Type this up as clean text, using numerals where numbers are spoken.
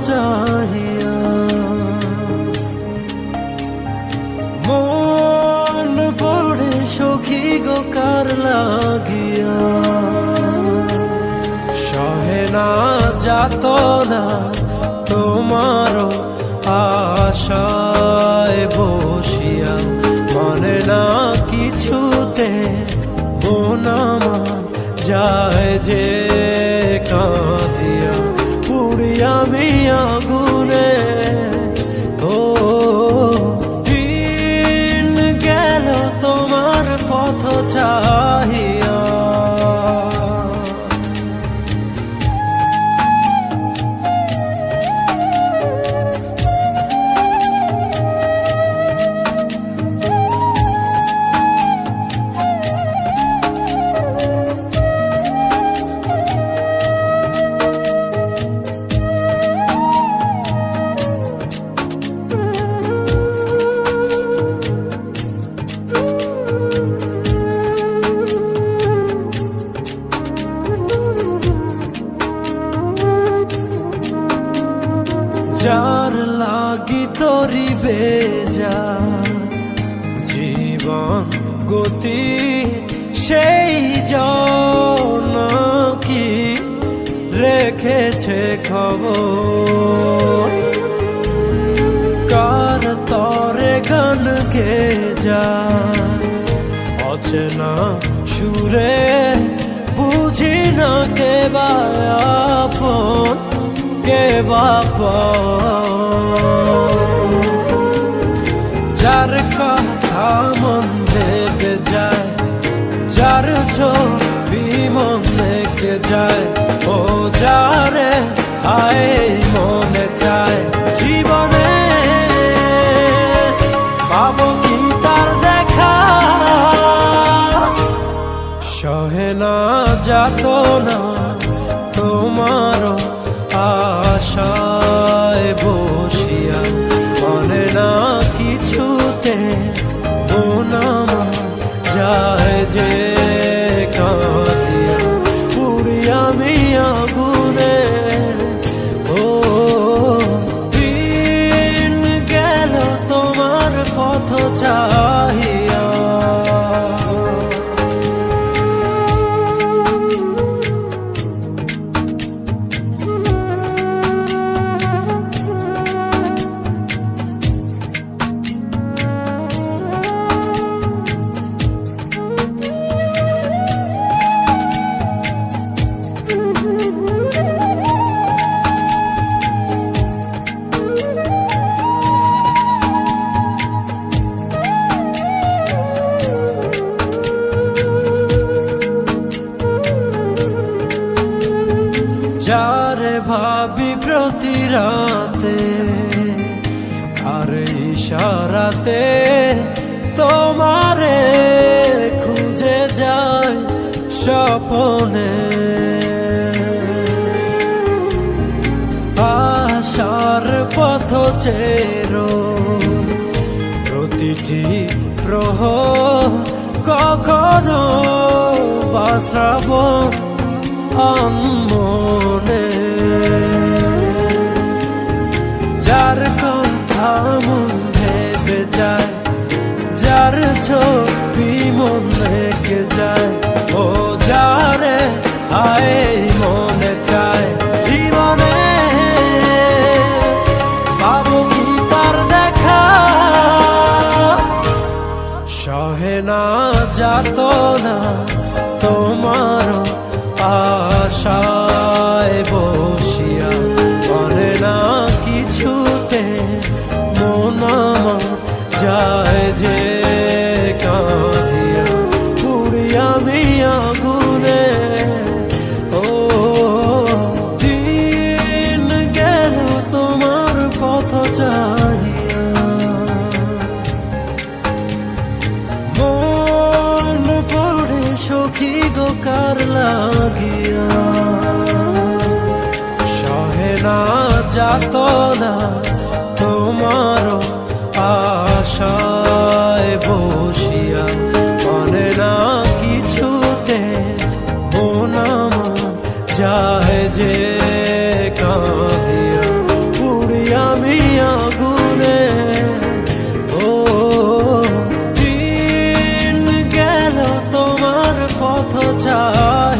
চাহিয়া। মন পড়ে সখী গো কার লাগিয়া, সহে না যাতনা তোমার আশায় বসিয়া। মনে না কিছুতে মন আমার যায় যে কাঁদিয়া, পুড়িয়া আমি আগুনে। ও দিন গেল তোমার পথ চাহিয়া। যার লাগি তোরি বেজা জীবন গতি, সেই জন কি রেখেছে খবর। কার তরে গান গে যা অচেনা সুরে, বুঝি না কে বা আপন কে বাপন। যার কথা মন দেখে যায়, যার ছবি মন দেখে যায়, ও যারে আয় মনে চায় জীবনে পাবো কি তার দেখা। সহে না যাতনা তোমার আশায় বসিয়া। মনে না কিছুতে মন আমার যায় যে কাঁদিয়া, পুড়িয়া আমি আগুনে। ও দিন গেল তোমার পথ চাহিয়া। যারে ভাবি প্রতি রাতে, আর ইশারাতে তোমারে খুঁজে যায় স্বপনে। আশার পথ চেরো প্রতিটি প্রহর, কখনো বা শ্রাবণ মনে। যার কথা মন ভেবে যায়, যার ছবি মন রেখে যায়, ও যারে আয় মনে চায় জীবনে পাবো কি তার দেখা। সহে না যাতনা তোমার আশায় বসিয়া। মনে না কিছুতে মন আমার যায় যে কাঁদিয়া, পুড়িয়া আমি আগুনে। ও দিন গেল তোমার পথ চাহিয়া। মন পড়ে সখী গো কার লাগিয়া, সহে না যাতনা তোমার আশায় বসিয়া। মনে না কিছুতে মন আমার যায় যে কাঁদিয়া, পথ চাই